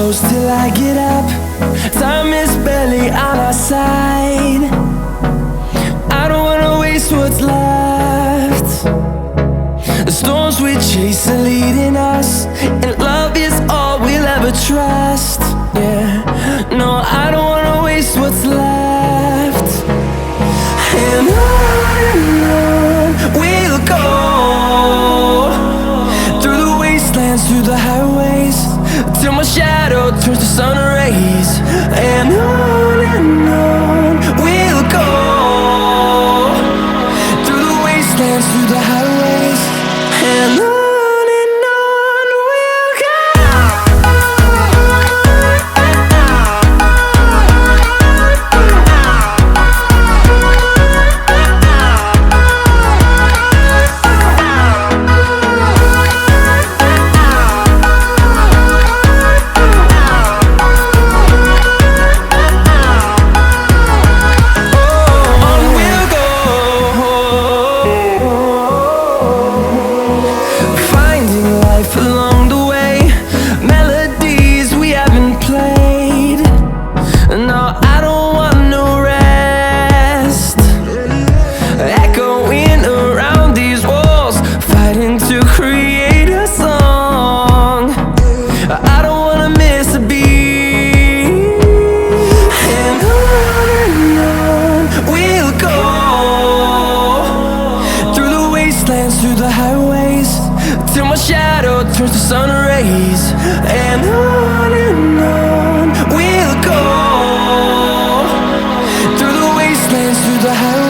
close till I get up. Time is barely on our side. I don't wanna waste what's left. The storms we chase are leading us, and love is all we'll ever trust. Yeah, no, I don't wanna waste what's left. And on we'll go, through the wastelands, through the highways, till my shadow turns to sun rays. And on we'll go, through the wastelands, through the highways, and on. Along the way, melodies we haven't played. No, I don't want no rest. Echoing around these walls, fighting to create a song. I don't wanna miss a beat. And on we'll go, through the wastelands, through the highways, till my shadow turns to sun rays. And on we'll go, through the wastelands, through the highways.